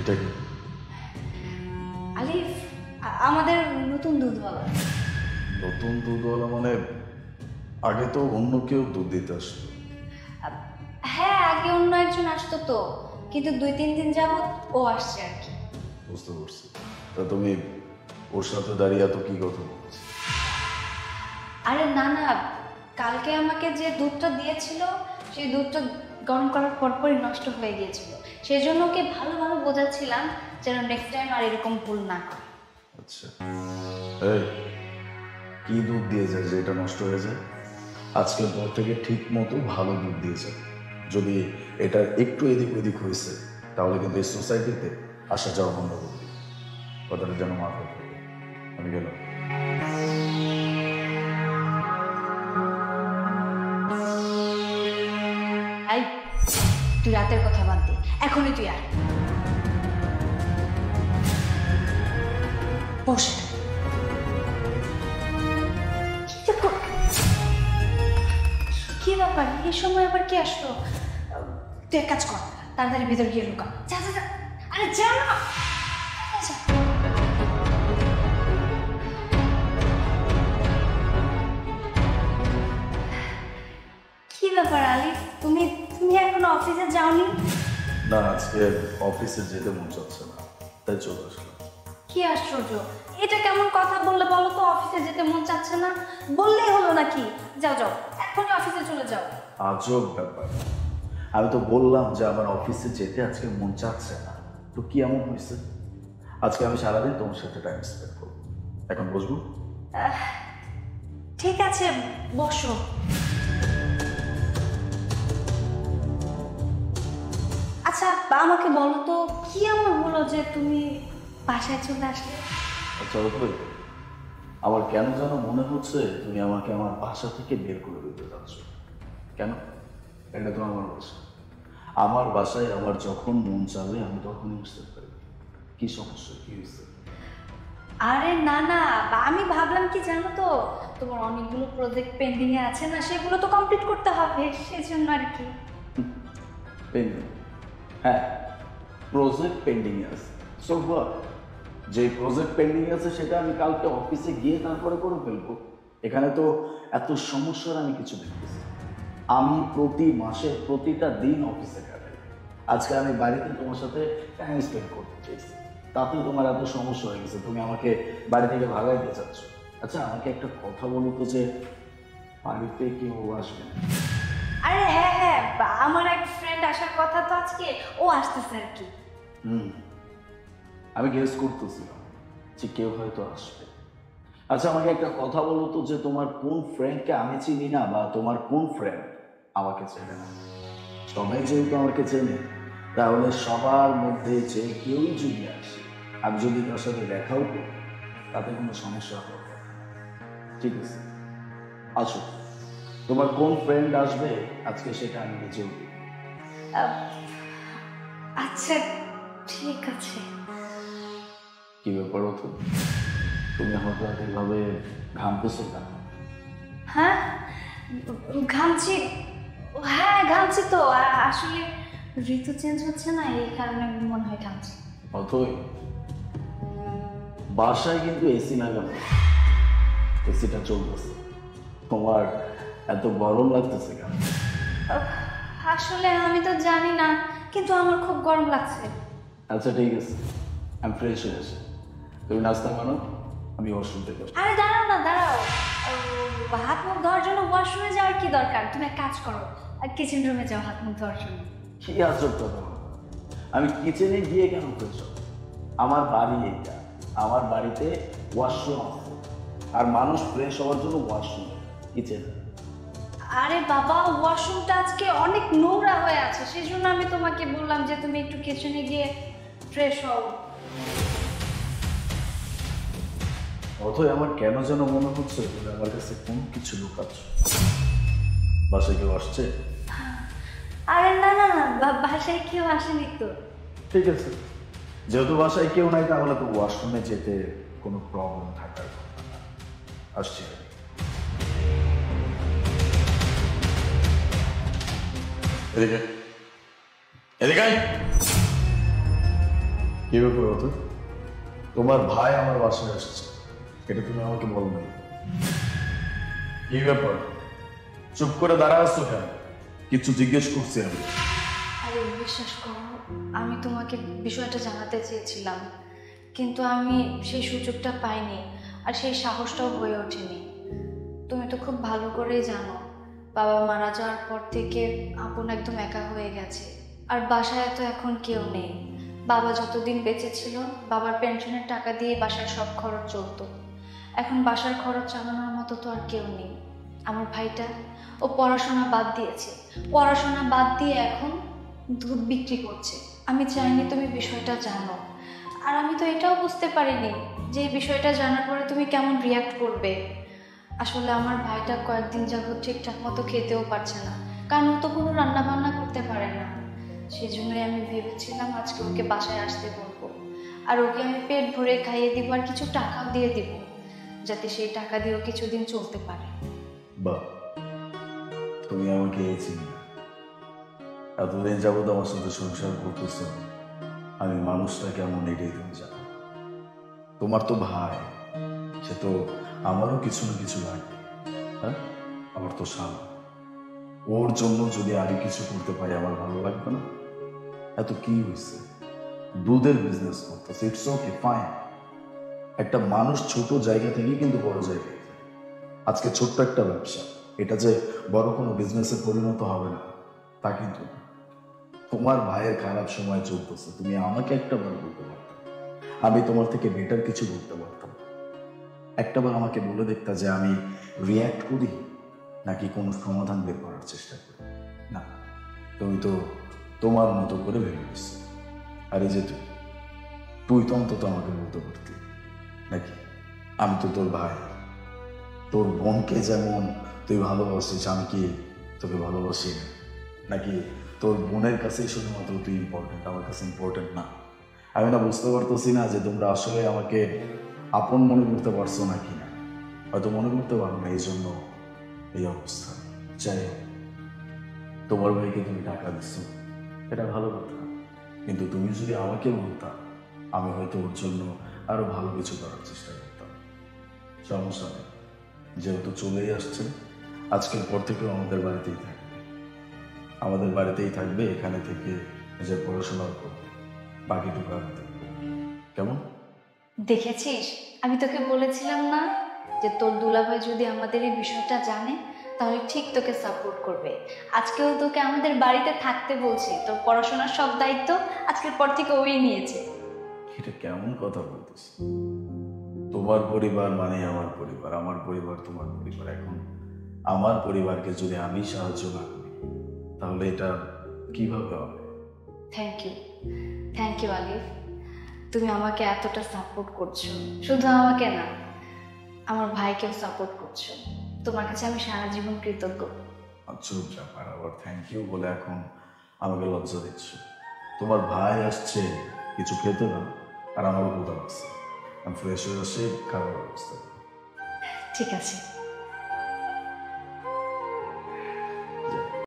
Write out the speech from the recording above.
এটা কি? আলিফ, আমাদের নতুন দুধওয়ালা। নতুন দুধওয়ালা মানে? আগে তো অন্য কেউ দুধ দিতে আসতো। হ্যাঁ, আগে অন্য একজন আসতো তো, কিন্তু 2-3 দিন যাবত ও আসছে আর কি। বুঝতে পারছি। তা তুমি ওর সাথে দাঁড়িয়ে এত কি কথা বলছো? আরে না না, কালকে আমাকে যে দুধটা দিয়েছিল সেই দুধটা গরম করার পরপরই নষ্ট হয়ে গিয়েছিল। সেই জন্য ওকে ভালোভাবে বোঝাচ্ছিলাম যেন নেক্সট টাইম আর এরকম ভুল না করে। আচ্ছা, এই কি দুধ দিয়ে যায় যে এটা নষ্ট হয়ে যায়? আজকের পর থেকে ঠিক মতো ভালো দুধ দিয়ে যায়। যদি এটা একটু এদিক ওদিক হয়েছে তাহলে কিন্তু এই সোসাইটিতে আসা যাওয়া বন্ধ করবে। কথাটা যেন মাথায় থাকে। আমি গেলাম। এই, তুই রাতের কথা বাদ দে, এখনই তুই আয়। বসে কি ব্যাপার, এই সময় আবার কি আসলো? তুই এক কাজ কর, তাড়াতাড়ি ভিতর গিয়ে লুকা। যা যা যা, আরে যা না। যা। কি ব্যাপার আলিফ, তুমি তুমি এখনো অফিসে যাওনি? না, আজকে অফিসে যেতে মন চাচ্ছে না, তাই চলে আসলাম। কি আশ্চর্য, এটা কেমন কথা বললে বলো তো? অফিসে যেতে মন চাচ্ছে না বললেই হলো নাকি? যাও যাও, এখনই অফিসে চলে যাও। আজব ব্যাপার। আমি তো বললাম যে আমার অফিসে যেতে আজকে মন চাচ্ছে না, তো কি এমন হয়েছে? আজকে আমি সারাদিন তোমার সাথে টাইম স্পেন্ড করবো। এখন বসবো? ঠিক আছে, বসো। আচ্ছা, আমাকে বলো তো কি এমন হলো যে তুমি বাসায় চলে আসলে? আচ্ছা, আমার কেন যেন মনে হচ্ছে তুমি আমাকে আমার বাসা থেকে বের করে দিতে চাচ্ছ। কেন? এটা তো আমার বাসা। আমার বাসায় আমার যখন মন চাবে আমি তখনই বুঝতে পারি। কি সমস্যা, কি হয়েছে? আরে না না, আমি ভাবলাম কি জানো তো, তোমার অনেকগুলো প্রজেক্ট পেন্ডিং এ আছে না, সেগুলো তো কমপ্লিট করতে হবে, সেজন্য আর কি। পেন্ডিং? হ্যাঁ, প্রজেক্ট পেন্ডিং আছে। So what? যে প্রজেক্ট পেন্ডিং আছে সেটা আমি কালকে অফিসে গিয়ে তারপরে করে ফেলবো। এখানে তো এত সমস্যার আমি কিছু দেখতেছি। আমি প্রতি মাসের প্রতিটা দিন অফিসে কাটাই। আজকে আমি বাড়িতে তোমার সাথে টাইম স্পেন্ড করতে চাইছি, তাতে তোমার এত সমস্যা হয়ে গেছে, তুমি আমাকে বাড়ি থেকে ভাগাইতে চাচ্ছ। আচ্ছা, আমাকে একটা কথা বলো তো, যে বাড়িতে কেউ আসবে না? আরে হ্যাঁ হ্যাঁ, আমার এক ফ্রেন্ড আসার কথা তো আজকে, ও আসতেছে আর কি। আমি গেস করতেছিলাম যে কেউ হয়তো আসবে। আচ্ছা, আমাকে একটা কথা বলো তো, যে তোমার কোন ফ্রেন্ডকে আমি চিনি না, বা তোমার কোন ফ্রেন্ড আমাকে চেনে না? সবাই যেহেতু আমাকে চেনে, তাহলে সবার মধ্যে যে কেউই যদি আসে, আমি যদি তার সাথে দেখাও করি, তাতে কোনো সমস্যা হবে না। ঠিক আছে, আসো। তোমার কোন ফ্রেন্ড আসবে আজকে সেটা আমি নিজেও বলি। আচ্ছা ঠিক আছে। কি ব্যাপার হতো, তুমি আমার রাত এভাবে ঘামতেছো কেন? হ্যাঁ ঘামছি, হ্যাঁ ঘামছি তো, আসলে ঋতু চেঞ্জ হচ্ছে না, এই কারণে মনে হয় ঘামছি। অথই, বাসায় কিন্তু এসি লাগানো, এসিটা চলতেছে, তোমার এত গরম লাগতেছে কেন? আসলে আমি তো জানি না, কিন্তু আমার খুব গরম লাগছে। আচ্ছা ঠিক আছে, আমি ফ্রেশ হয়ে আসি, তুমি নাস্তা বানাও, আমি ওয়াশরুম থেকে আসি। আরে দাঁড়াও না, দাঁড়াও। হাত মুখ ধোয়ার জন্য ওয়াশরুমে যাওয়ার কি দরকার? তুমি এক কাজ করো, কিচেন রুমে যাও হাত মুখ ধোয়ার জন্য। কি আজব কথা, আমি কিচেনে গিয়ে কেন ফ্রেশ হব? আমার বাড়ি এটা, আমার বাড়িতে ওয়াশরুম আছে, আর মানুষ ফ্রেশ হওয়ার জন্য ওয়াশরুম, কিচেন। আরে বাবা, ওয়াশরুমটা আজকে অনেক নোংরা হয়ে আছে, সেই জন্য আমি তোমাকে বললাম যে তুমি একটু কিচেনে গিয়ে ফ্রেশ হও। অথই, আমার কেন যেন মনে হচ্ছে তুমি আমার কাছে কোন কিছু লুকাচ্ছ। বাসায় কেউ আসছে? আরে না না, বাসায় কেউ আসেনি তো। ঠিক আছে, যেহেতু বাসায় কেউ নাই, তাহলে তো ওয়াশরুমে যেতে কোনো প্রবলেম থাকার কথা না। আসছি আমি। এদিকে, এদিকে আয়। কি ব্যাপার হতো? তোমার ভাই আমার বাসায় আসছে, এটা তুমি আমাকে বলো না। কি ব্যাপার, চুপ করে দাঁড়া আসছো কেন? কিছু জিজ্ঞেস করছি আমি। আরে বিশ্বাস করো, আমি তোমাকে বিষয়টা জানাতে চেয়েছিলাম, কিন্তু আমি সেই সুযোগটা পাইনি, আর সেই সাহসটাও হয়ে ওঠেনি। তুমি তো খুব ভালো করেই জানো, বাবা মারা যাওয়ার পর থেকে আপন একদম একা হয়ে গেছে। আর বাসায় তো এখন কেউ নেই। বাবা যতদিন বেঁচে ছিল, বাবার পেনশনের টাকা দিয়ে বাসার সব খরচ চলতো। এখন বাসার খরচ চালানোর মতো তো আর কেউ নেই। আমার ভাইটা, ও পড়াশোনা বাদ দিয়েছে, পড়াশোনা বাদ দিয়ে এখন দুধ বিক্রি করছে। আমি চাইনি তুমি বিষয়টা জানো, আর আমি তো এটাও বুঝতে পারিনি যে এই বিষয়টা জানার পরে তুমি কেমন রিয়াক্ট করবে। আসলে আমার ভাইটা কয়েকদিন যাবত ঠিকঠাক মতো খেতেও পারছে না, কারণ ও তো কোনো রান্না বান্না করতে পারে না। সেই জন্যই আমি ভেবেছিলাম আজকে ওকে বাসায় আসতে বলবো, আর ওকে আমি পেট ভরে খাইয়ে দিব, আর কিছু টাকাও দিয়ে দিব, যাতে সেই টাকা দিয়েও কিছুদিন চলতে পারে। বা তুমি আমাকে এই চিনি না, এতদিন যাবত আমার সাথে সংসার করতেছ, আমি মানুষটা কেমন এটাই তুমি জানো। তোমার তো ভাই, সে তো আমারও কিছু না কিছু লাগে। হ্যাঁ, আমার তো স্বামী, ওর জন্য যদি আমি কিছু করতে পারি আমার ভালো লাগবে না? এত কি হয়েছে, দুধের বিজনেস করতেছে, ইটস ওকে ফাইন। একটা মানুষ ছোট জায়গা থেকেই কিন্তু বড় জায়গায় যায়। আজকে ছোট্ট একটা ব্যবসা, এটা যে বড় কোনো বিজনেসে পরিণত হবে না তা কিন্তু না। তোমার ভাইয়ের খারাপ সময় চলতেছে, তুমি আমাকে একটা বার বলতে পারতাম, আমি তোমার থেকে বেটার কিছু করতে পারতাম। একটাবার আমাকে বলে দেখতা যে আমি রিয়্যাক্ট করি নাকি কোনো সমাধান বের করার চেষ্টা করি। না, তুমি তো তোমার মতো করে ভেবে নিচ্ছো। আরে যে তুই তো অন্তত আমাকে বলতে পারতি নাকি, আমি তো তোর ভাই, তোর বোনকে যেমন তুই ভালোবাসিস আমি কি তোকে ভালোবাসি না? নাকি তোর বোনের কাছেই শুধুমাত্র তুই ইম্পর্টেন্ট, আমার কাছে ইম্পর্টেন্ট না? আমি না বুঝতে পারতেছি না যে তোমরা আসলে আমাকে আপন মনে করতে পারছো নাকি না। হয়তো মনে করতে পারো না, এই জন্য এই অবস্থা। চাই হোক, তোমার ভাইকে তুমি টাকা দিচ্ছ, এটা ভালো কথা, কিন্তু তুমি যদি আমাকে বলতা আমি হয়তো ওর জন্য আরো ভালো কিছু করার চেষ্টা করতাম। সমস্যা নেই, যেহেতু চলেই আসছে, আজকের পর থেকেও আমাদের বাড়িতেই থাকবে, আমাদের বাড়িতেই থাকবে, এখানে থেকে নিজের পড়াশোনা করবে, বাকিটুকু আমি দেখবো। কেমন? দেখেছিস, আমি তোকে বলেছিলাম না যে তোর দুলাভাই যদি আমাদের এই বিষয়টা জানে তাহলে ঠিক তোকে সাপোর্ট করবে। আজকেও তোকে আমাদের বাড়িতে থাকতে বলছি, তোর পড়াশোনার সব দায়িত্ব আজকের পর থেকে ওই নিয়েছে। এটা কেমন কথা বলতেছ? তোমার পরিবার মানে আমার পরিবার, আমার পরিবার তোমার পরিবার। এখন আমার পরিবারকে যদি আমি সাহায্য না করি তাহলে এটা কিভাবে হবে? থ্যাংক ইউ, থ্যাংক ইউ আলিফ, তুমি আমাকে এতটা সাপোর্ট করছো। শুধু আমাকে না, আমার ভাইকেও সাপোর্ট করছো। তোমার কাছে আমি সারা জীবন কৃতজ্ঞ। আচ্ছা ব্যাপার, আবার থ্যাংক ইউ বলে এখন আমাকে লজ্জা দিচ্ছ। তোমার ভাই আসছে, কিছু খেতে না, আর আমারও ক্ষুধা লাগছে, আমি ফ্রেশ হয়ে আসি, খাবার ব্যবস্থা করবো। ঠিক আছে।